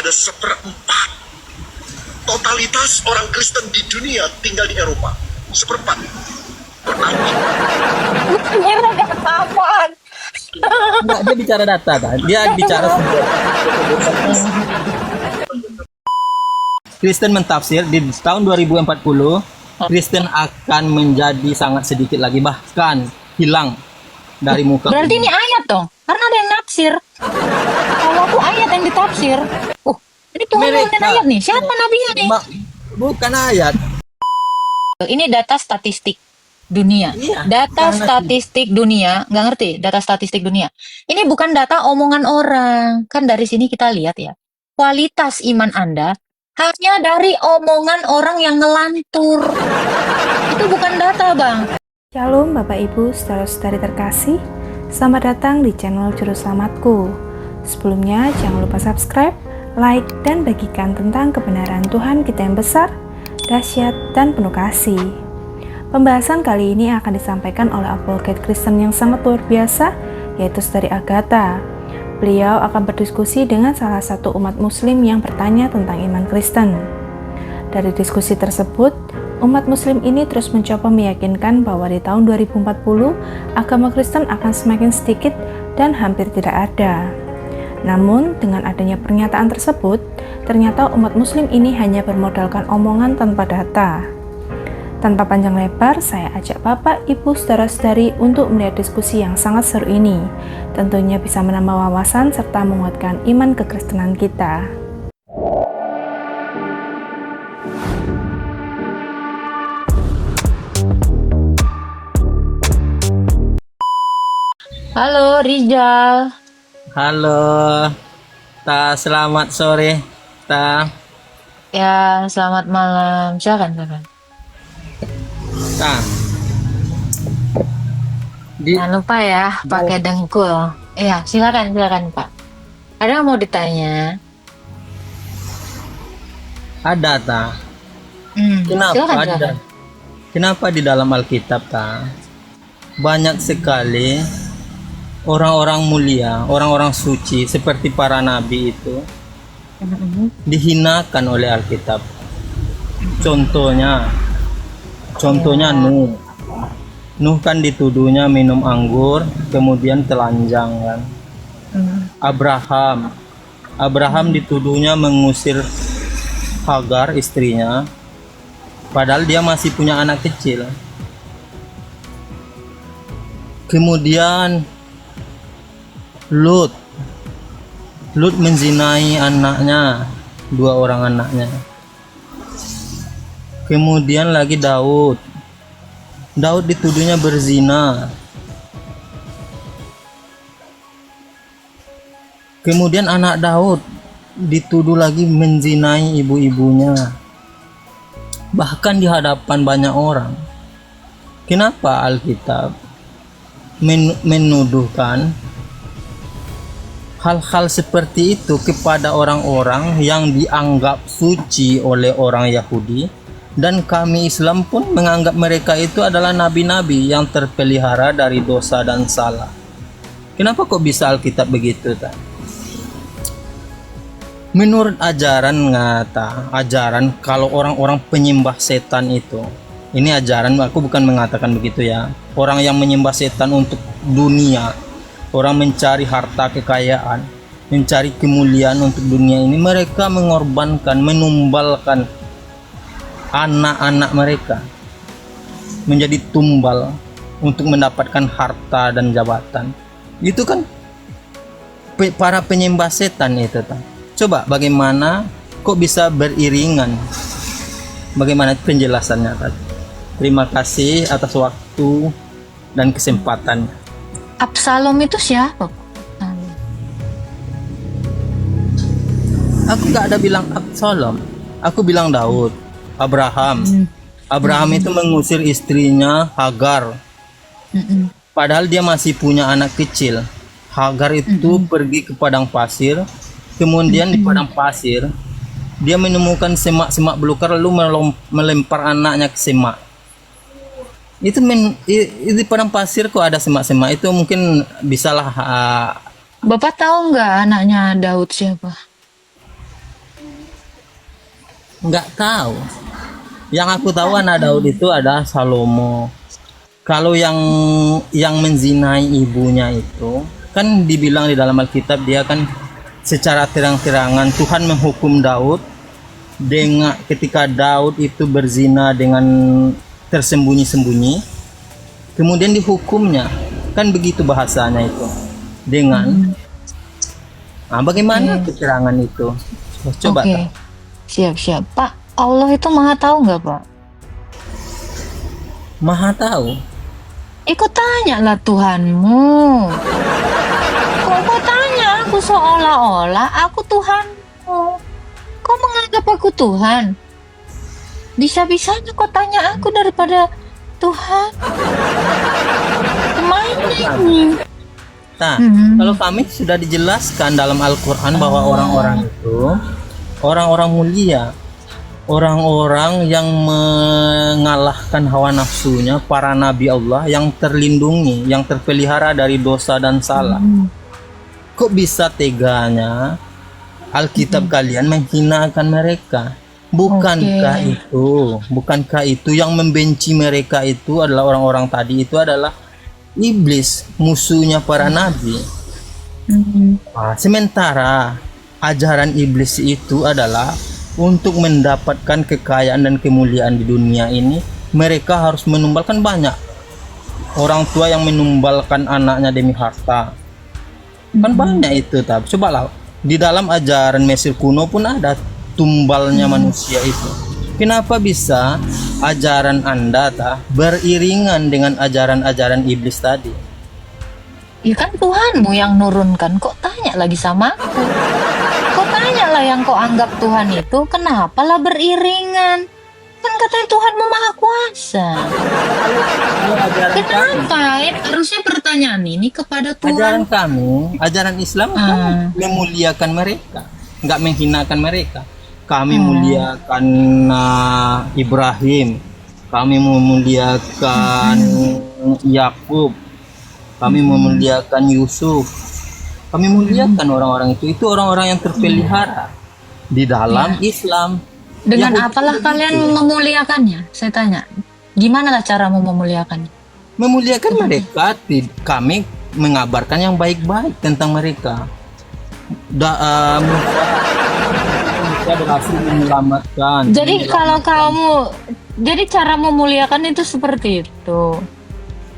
ada seperempat totalitas orang Kristen di dunia tinggal di Eropa. Seperempat. Nyerah apaan? Enggak, dia bicara data kan? Dia bicara Kristen mentafsir di tahun 2040 Kristen akan menjadi sangat sedikit lagi, bahkan hilang dari muka Berarti bumi. ini ayat dong, karena ada yang naksir. Kalau aku ayat yang ditafsir. Ini Tuhan nurunin ayat nih. Siapa nabinya nih? Bukan ayat. Ini data statistik dunia. Iya, Data sangat. statistik dunia, nggak ngerti? Data statistik dunia. Ini bukan data omongan orang. Kan dari sini kita lihat ya. Kualitas iman Anda hanya dari omongan orang yang ngelantur. Itu bukan data, Bang. Shalom Bapak Ibu saudara-saudari terkasih, selamat datang di channel Juru Selamatku. Sebelumnya jangan lupa subscribe, like, dan bagikan tentang kebenaran Tuhan kita yang besar, dahsyat, dan penuh kasih. Pembahasan kali ini akan disampaikan oleh advokat Kristen yang sangat luar biasa, yaitu Saudari Agatha. Beliau akan berdiskusi dengan salah satu umat muslim yang bertanya tentang iman Kristen. Dari diskusi tersebut, umat muslim ini terus mencoba meyakinkan bahwa di tahun 2040 agama Kristen akan semakin sedikit dan hampir tidak ada. Namun, dengan adanya pernyataan tersebut, ternyata umat muslim ini hanya bermodalkan omongan tanpa data. Tanpa panjang lebar, saya ajak Bapak, Ibu, Saudara-saudari untuk melihat diskusi yang sangat seru ini. Tentunya bisa menambah wawasan serta menguatkan iman kekristenan kita. Halo, Rizal. Halo, Ta, selamat sore, Ta. Ya, selamat malam. Silakan. Ta. Jangan lupa ya, pakai dengkul. Iya, silakan Pak. Ada yang mau ditanya? Ada, Ta. Kenapa Silakan. ada? Kenapa di dalam Alkitab, Ta, banyak sekali orang-orang mulia, orang-orang suci seperti para nabi itu dihinakan oleh Alkitab. Contohnya Nuh. Nuh kan dituduhnya minum anggur, kemudian telanjang kan. Abraham dituduhnya mengusir Hagar istrinya, padahal dia masih punya anak kecil. Kemudian Lut menzinai anaknya, 2 orang anaknya. Kemudian lagi Daud dituduhnya berzina. Kemudian anak Daud dituduh lagi menzinai ibu-ibunya, bahkan di hadapan banyak orang. Kenapa Alkitab menuduhkan hal-hal seperti itu kepada orang-orang yang dianggap suci oleh orang Yahudi, dan kami Islam pun menganggap mereka itu adalah nabi-nabi yang terpelihara dari dosa dan salah? Kenapa kok bisa Alkitab begitu, Ta? Menurut ajaran kalau orang-orang penyembah setan itu, ini ajaran, aku bukan mengatakan begitu ya, orang yang menyembah setan untuk dunia, orang mencari harta kekayaan, mencari kemuliaan untuk dunia ini, mereka mengorbankan, menumbalkan anak-anak mereka menjadi tumbal untuk mendapatkan harta dan jabatan. Itu kan para penyembah setan itu. Coba bagaimana kok bisa beriringan? Bagaimana penjelasannya tadi? Terima kasih atas waktu dan kesempatan. Absalom itu siapa? Aku gak ada bilang Absalom, aku bilang Daud, Abraham itu mengusir istrinya Hagar, padahal dia masih punya anak kecil. Hagar itu pergi ke padang pasir, kemudian di padang pasir dia menemukan semak-semak belukar, lalu melempar anaknya ke semak. Itu di padang pasir kok ada semak-semak, itu mungkin bisalah. Bapak tahu nggak anaknya Daud siapa? Nggak tahu. Yang aku tahu anak Daud itu ada Salomo. Kalau yang menzinai ibunya itu kan dibilang di dalam Alkitab, dia kan secara terang-terangan Tuhan menghukum Daud dengan ketika Daud itu berzina dengan tersembunyi-sembunyi, kemudian dihukumnya. Kan begitu bahasanya itu. Dengan bagaimana keterangan itu? Coba Oke. tak? Siap. Pak, Allah itu maha tahu nggak, Pak? Maha tahu. Ikut tanya lah Tuhanmu. Kok kau tanya aku seolah-olah aku Tuhanmu? Kau menganggap aku Tuhan? Bisa-bisanya kau tanya aku daripada Tuhan. Kemana ini? Nah, kalau kami sudah dijelaskan dalam Al-Quran bahwa orang-orang itu orang-orang mulia, orang-orang yang mengalahkan hawa nafsunya, para nabi Allah yang terlindungi, yang terpelihara dari dosa dan salah. Kok bisa teganya Alkitab kalian menghinakan mereka? Bukankah itu yang membenci mereka itu adalah orang-orang tadi itu adalah iblis, musuhnya para nabi. Sementara ajaran iblis itu adalah untuk mendapatkan kekayaan dan kemuliaan di dunia ini, mereka harus menumbalkan banyak. Orang tua yang menumbalkan anaknya demi harta. Kan banyak itu, tapi cobalah di dalam ajaran Mesir kuno pun ada tumbalnya manusia itu. Kenapa bisa ajaran Anda beriringan dengan ajaran-ajaran iblis tadi? Ya kan Tuhanmu yang nurunkan, kok tanya lagi sama aku? Kok tanya lah yang kau anggap Tuhan itu, kenapa lah beriringan? Kan katanya Tuhanmu maha kuasa. Kenapa? Harusnya pertanyaan ini kepada Ajaran Tuhan. kami, ajaran Islam kan memuliakan mereka, nggak menghinakan mereka. Kami muliakan Ibrahim, kami memuliakan Yakub, kami memuliakan Yusuf, kami muliakan orang-orang itu. Itu orang-orang yang terpelihara di dalam Islam. Dengan Yahudi apalah itu kalian memuliakannya? Saya tanya. Gimana lah caramu memuliakannya? memuliakan mereka. Kami mengabarkan yang baik-baik tentang mereka. Musa berhasil menyelamatkan. Jadi kalau jadi cara memuliakan itu seperti itu.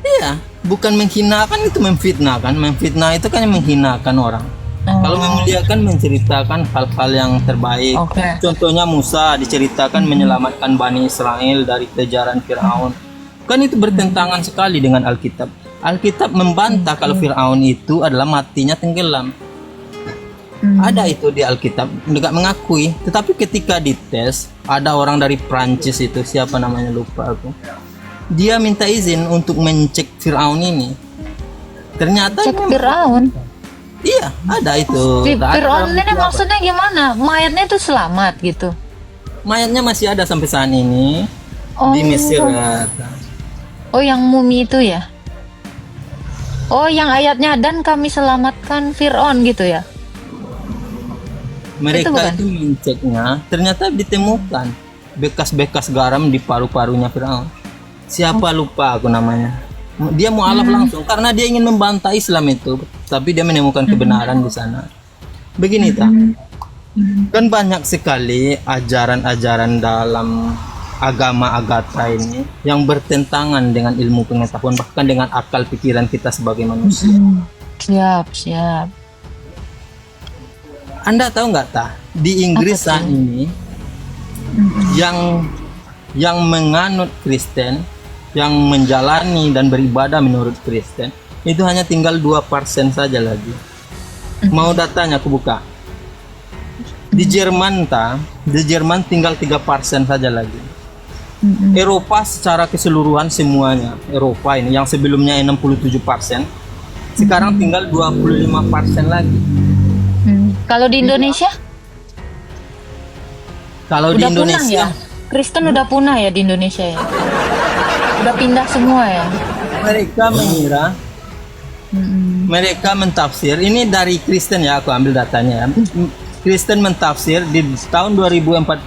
Iya, bukan menghinakan, itu memfitnahkan. Memfitnah itu kan menghinakan orang. Kalau memuliakan menceritakan hal-hal yang terbaik. Oke. Contohnya Musa diceritakan menyelamatkan Bani Israel dari kejaran Firaun. Kan itu bertentangan sekali dengan Alkitab. Alkitab membantah kalau Firaun itu adalah matinya tenggelam. Ada itu di Alkitab, nggak mengakui. Tetapi ketika dites, ada orang dari Prancis itu, siapa namanya lupa aku. Dia minta izin untuk mencek Firaun ini. Ternyata Cek Firaun. iya, ada itu. Firaun ini maksudnya gimana? Mayatnya itu selamat gitu. Mayatnya masih ada sampai saat ini di Mesir. Oh, yang mumi itu ya? Oh, yang ayatnya dan kami selamatkan Firaun gitu ya? Mereka bukan? itu menceknya, ternyata ditemukan bekas-bekas garam di paru-parunya Firaun. Siapa lupa aku namanya. Dia mualaf langsung karena dia ingin membantah Islam itu, tapi dia menemukan kebenaran di sana. Begini kan banyak sekali ajaran-ajaran dalam agama Agatha ini yang bertentangan dengan ilmu pengetahuan, bahkan dengan akal pikiran kita sebagai manusia. Siap. Anda tahu nggak di Inggris saat ini yang menganut Kristen, yang menjalani dan beribadah menurut Kristen itu hanya tinggal 2% saja lagi. Mau datanya aku buka. Di Jerman tinggal 3% saja lagi. Eropa secara keseluruhan semuanya, Eropa ini yang sebelumnya 67%, sekarang tinggal 25% lagi. Kalau di Indonesia? Kalau di Udah punah Indonesia, ya? Kristen udah punah ya di Indonesia ya? Udah pindah semua ya? mereka mengira, mereka mentafsir, ini dari Kristen ya, aku ambil datanya ya. Kristen mentafsir di tahun 2040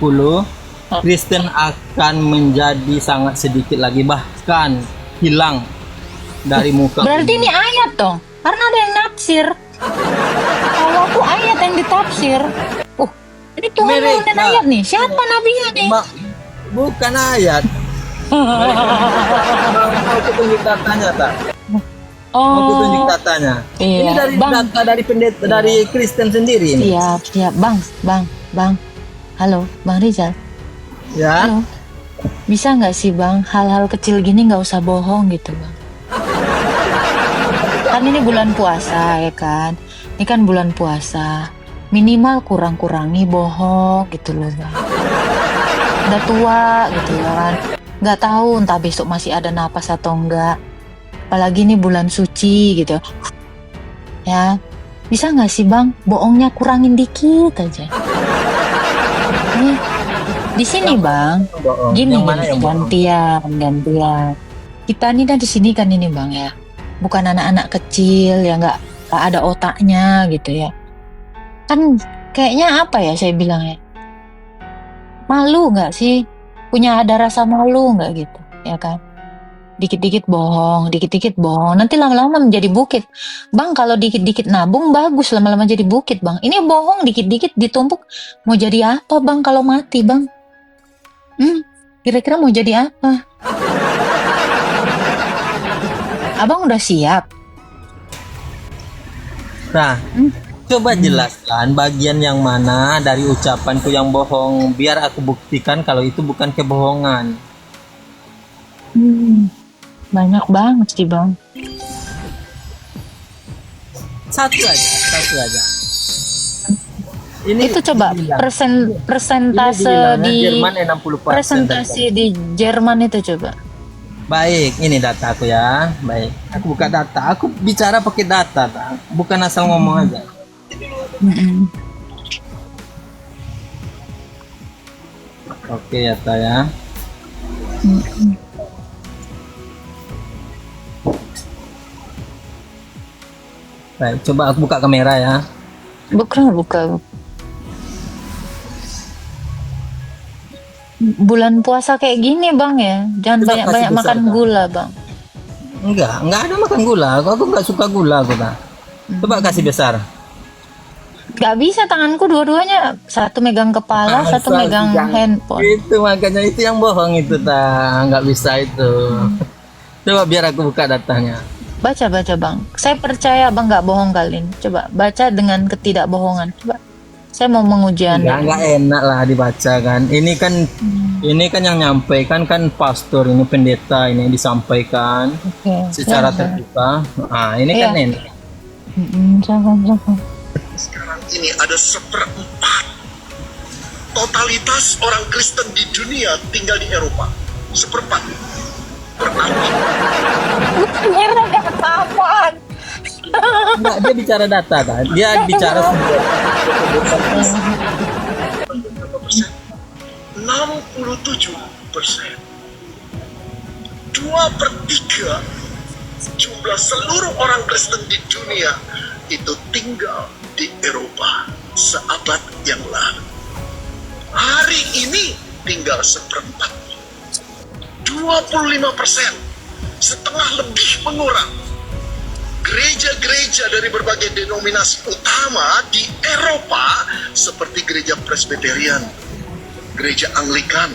Kristen akan menjadi sangat sedikit lagi, bahkan hilang dari muka Berarti bumi. ini ayat dong, karena ada yang nafsir. Kalau aku ayat yang ditafsir. Ini Tuhan Mereka- nurunin ayat nih. Siapa nabinya nih? Bukan ayat. Mau aku tunjuk datanya tak? Mau aku tunjuk Oh, datanya. iya. Ini dari Bang. data dari pendeta dari Kristen sendiri ini. siap, bang. Halo, Bang Rizal. Ya. Halo. Bisa nggak sih bang, hal-hal kecil gini nggak usah bohong gitu bang. Kan ini bulan puasa ya kan. Ini kan bulan puasa. Minimal kurang-kurangi bohong gitu loh bang. Udah tua gitu ya kan. Nggak tahu entah besok masih ada napas atau enggak. Apalagi ini bulan suci gitu. Ya, bisa nggak sih bang, bohongnya kurangin dikit aja. Nih, di sini bang. Bohong. Gini, Yang mana yang bohong? gantian. Kita nih di sini kan ini bang ya, bukan anak-anak kecil ya, nggak ada otaknya gitu ya. Kan kayaknya apa ya saya bilang ya, malu nggak sih? Punya ada rasa malu nggak gitu, ya kan? Dikit-dikit bohong, nanti lama-lama menjadi bukit. Bang, kalau dikit-dikit nabung bagus, lama-lama jadi bukit bang. Ini bohong dikit-dikit ditumpuk, mau jadi apa bang kalau mati bang? Kira-kira mau jadi apa? Abang udah siap? Nah, coba jelaskan bagian yang mana dari ucapanku yang bohong, biar aku buktikan kalau itu bukan kebohongan. Banyak banget sih bang. Satu aja. Ini Itu coba persentase dibilangnya di Jerman 60%. presentasi di Jerman itu coba. Baik, ini data aku ya. Baik, aku buka data. Aku bicara pakai data, tak? Bukan asal ngomong aja. Oke ya, tak ya. Baik, coba aku buka kamera ya. Buka. Bulan puasa kayak gini bang ya, jangan Coba banyak-banyak kasih besar, makan Kak. gula bang. Enggak ada makan gula. Aku nggak suka gula, aku tak. Coba kasih besar. Gak bisa, tanganku dua-duanya, satu megang kepala, satu Asal megang jangan. handphone. Itu makanya itu yang bohong itu, tak. Nggak bisa itu. Coba biar aku buka datanya. Baca bang, saya percaya bang nggak bohong kali ini. Coba baca dengan ketidakbohongan. Coba, saya mau menguji anda. Nggak enak lah dibaca kan. Ini kan yang nyampaikan kan pastor, ini pendeta, ini yang disampaikan Oke. secara Ya, terbuka. Ah, ini kan Iya. enak. Jangan. Sekarang ini ada seperempat totalitas orang Kristen di dunia tinggal di Eropa. Seperempat. Berarti Merah apaan? Enggak, dia bicara data kan. Dia bicara sumber. 67%. 2/3 jumlah seluruh orang Kristen di dunia itu tinggal di Eropa seabad yang lalu. Hari ini tinggal seperempat. 25%, setengah lebih mengurang. Gereja-gereja dari berbagai denominasi utama di Eropa seperti gereja Presbyterian, gereja Anglikan,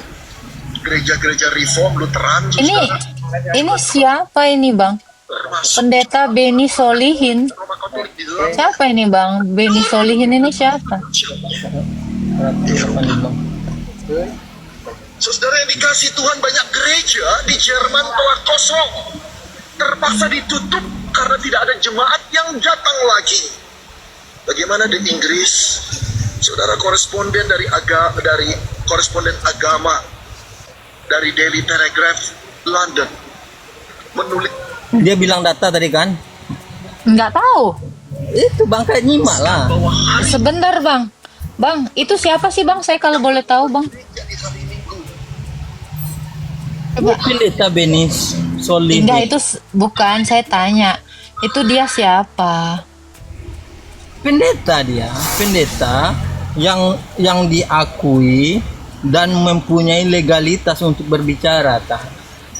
gereja-gereja Reform, Lutheran, Ini siapa ini bang? termasuk Pendeta Beni Solihin. Roma Katolik di dalam Siapa ini bang? Beni Solihin ini siapa? Saudara yang dikasih Tuhan, banyak gereja di Jerman telah kosong, terpaksa ditutup karena tidak ada jemaat yang datang lagi. Bagaimana di Inggris? Saudara koresponden dari koresponden agama dari Daily Telegraph London menulis Dia bilang data tadi kan. Nggak tahu. Itu bang kayak nyimak lah. bahwa hari Sebentar bang. Bang, itu siapa sih bang? Saya kalau boleh tahu bang. jadi hari Minggu. Pendeta Beni Solihin. Enggak, itu bukan, saya tanya. Itu dia siapa? Pendeta dia, pendeta yang diakui dan mempunyai legalitas untuk berbicara tah.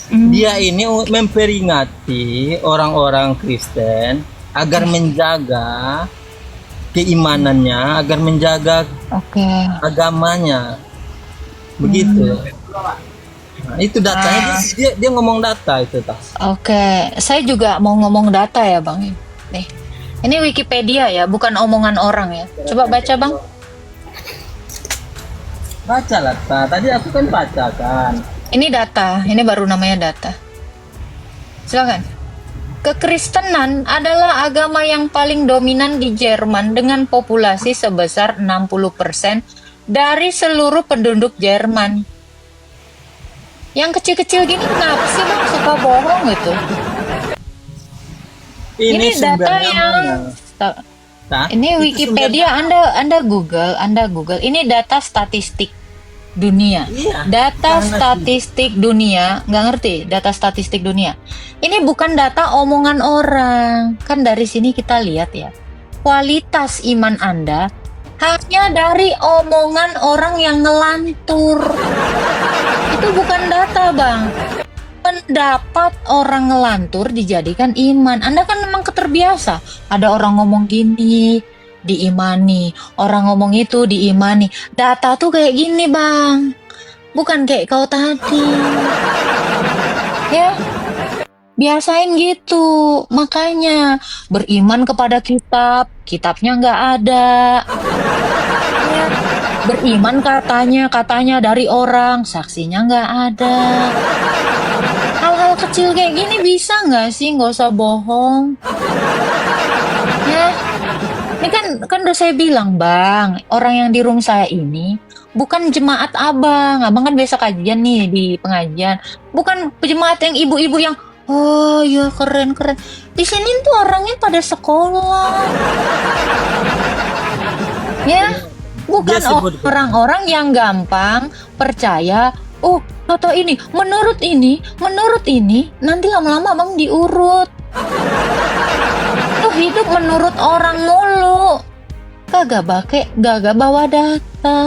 Dia ini memperingati orang-orang Kristen agar menjaga keimanannya, agar menjaga Oke. agamanya. Begitu. Nah, itu datanya dia ngomong data itu tah. Oke, saya juga mau ngomong data ya Bang. Nih, ini Wikipedia ya, bukan omongan orang ya. Coba baca Bang. Baca lah tah. Tadi aku kan baca kan. Ini data, ini baru namanya data. Silakan. Kekristenan adalah agama yang paling dominan di Jerman dengan populasi sebesar 60% dari seluruh penduduk Jerman. Yang kecil-kecil gini kenapa sih Bang suka bohong gitu? Ini data sumbernya yang mana? Tah? ini Itu Wikipedia, Anda Google, ini data statistik dunia. Iya, Data sangat statistik dunia, nggak ngerti data statistik dunia. Ini bukan data omongan orang. Kan dari sini kita lihat ya. Kualitas iman Anda hanya dari omongan orang yang ngelantur. Itu bukan data, Bang. Pendapat orang ngelantur dijadikan iman. Anda kan memang keterbiasa. Ada orang ngomong gini, diimani. Orang ngomong itu diimani. Data tuh kayak gini, Bang. Bukan kayak kau tadi. Ya, biasain gitu. Makanya beriman kepada kitab, kitabnya nggak ada. Ya, beriman katanya dari orang, saksinya nggak ada. Hal-hal kecil kayak gini bisa nggak sih, nggak usah bohong. Ya, ini kan udah saya bilang Bang, orang yang di room saya ini bukan jemaat abang kan biasa kajian nih di pengajian, bukan jemaat yang ibu-ibu yang oh ya keren. Di sini tuh orangnya pada sekolah. Ya, bukan Dia sebut- orang-orang yang gampang percaya. Oh, kata ini, menurut ini, nanti lama-lama Bang diurut. Tuh hidup menurut orang mulu. Kagak bawa data.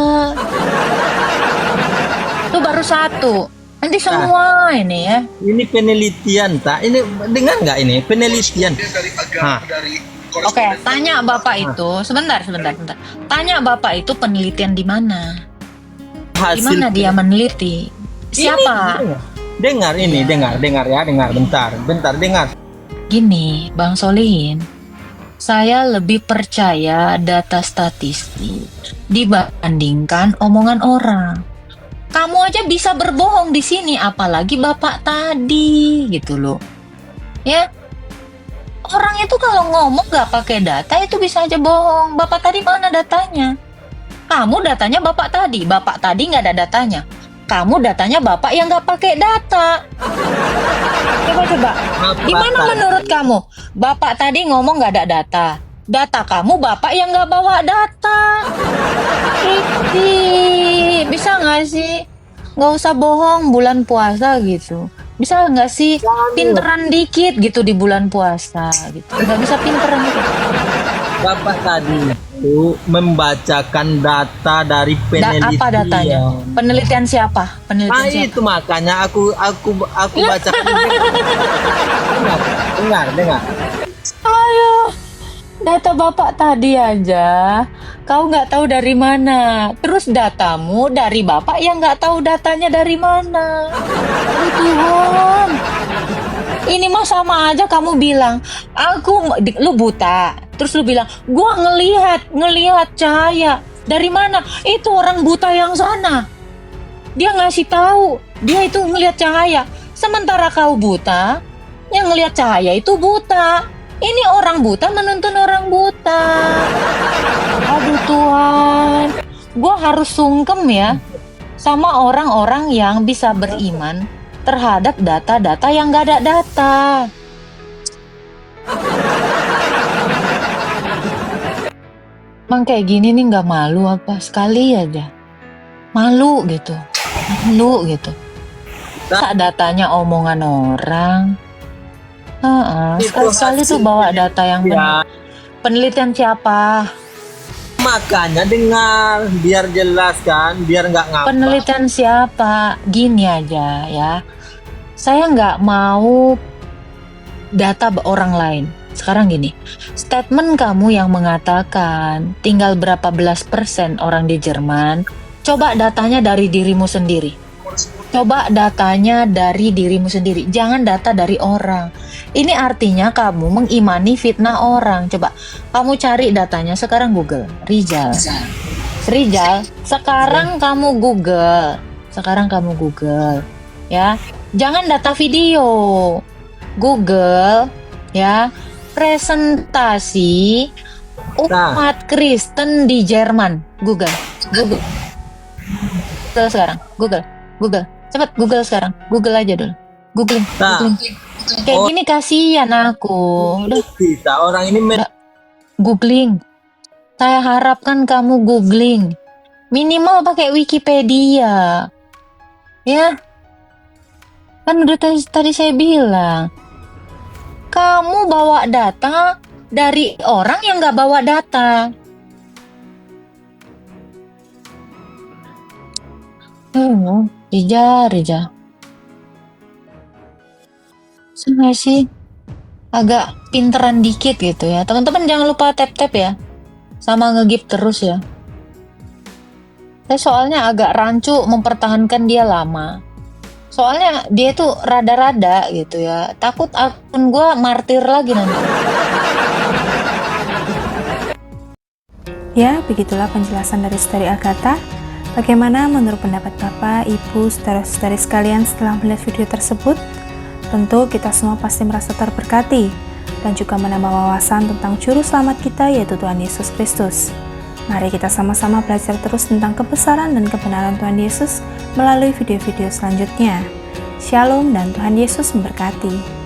Itu baru satu. Nanti semua ini ya. Ini penelitian tak? Ini dengar nggak ini penelitian? Dari Hah. agama, dari Oke, koresponden- tanya Bapak itu. Sebentar. Tanya Bapak itu penelitian di mana? Di mana dia meneliti? Siapa? Dengar ini, dengar ya, bentar, dengar. Gini, Bang Solihin, saya lebih percaya data statistik dibandingkan omongan orang. Kamu aja bisa berbohong di sini, apalagi Bapak tadi, gitu loh. Ya, orang itu kalau ngomong nggak pakai data itu bisa aja bohong. Bapak tadi mana datanya? Kamu datanya Bapak tadi nggak ada datanya. Kamu datanya Bapak yang nggak pakai data. Coba. Gimana menurut kamu? Bapak tadi ngomong nggak ada data. Data kamu Bapak yang nggak bawa data. Bisa nggak sih? Nggak usah bohong bulan puasa gitu. Bisa nggak sih pinteran dikit gitu di bulan puasa gitu. Nggak bisa pinteran gitu. Bapak tadi itu membacakan data dari penelitian. Apa datanya? Penelitian siapa? Penelitian siapa? Itu makanya aku bacakan. dengar. Ayo, data Bapak tadi aja, kau nggak tahu dari mana. Terus datamu dari Bapak yang nggak tahu datanya dari mana. Ya Tuhan, ini mah sama aja kamu bilang, lu buta. Terus lu bilang, gua ngelihat cahaya. Dari mana? Itu orang buta yang sana. Dia ngasih tahu, dia itu ngelihat cahaya. Sementara kau buta, yang ngelihat cahaya itu buta. Ini orang buta menuntun orang buta. Aduh Tuhan, gue harus sungkem ya sama orang-orang yang bisa beriman terhadap data-data yang gak ada data. Emang kayak gini nih gak malu apa? Sekali aja malu gitu. Saat datanya omongan orang. Sekali-sekali tuh bawa data yang benar. Penelitian siapa? makanya dengar biar jelas kan, biar nggak ngapa. Penelitian siapa? Gini aja ya. Saya nggak mau data orang lain. Sekarang gini, statement kamu yang mengatakan tinggal berapa belas persen orang di Jerman, coba datanya dari dirimu sendiri. Coba datanya dari dirimu sendiri, jangan data dari orang. Ini artinya kamu mengimani fitnah orang. Coba kamu cari datanya sekarang Google, Rizal. Rizal, sekarang kamu Google, ya. Jangan data video. Google, ya. Presentasi umat Kristen di Jerman. Google sekarang, Google. Cepat Google sekarang. Google aja dulu. Googling. Kayak gini kasihan aku. Udah Kita orang ini googling. Saya harapkan kamu googling. Minimal pakai Wikipedia. Ya. Kan udah tadi saya bilang. Kamu bawa data dari orang yang nggak bawa data. Rija. Sama sih agak pinteran dikit gitu ya. Teman-teman jangan lupa tap-tap ya. Sama nge-give terus ya. Saya soalnya agak rancu mempertahankan dia lama. Soalnya dia tuh rada-rada gitu ya. Takut akun gua martir lagi nanti. Ya, begitulah penjelasan dari Saudari Agatha. Bagaimana menurut pendapat Bapak, Ibu, saudara-saudari sekalian setelah melihat video tersebut? Tentu kita semua pasti merasa terberkati dan juga menambah wawasan tentang juru selamat kita yaitu Tuhan Yesus Kristus. Mari kita sama-sama belajar terus tentang kebesaran dan kebenaran Tuhan Yesus melalui video-video selanjutnya. Shalom dan Tuhan Yesus memberkati.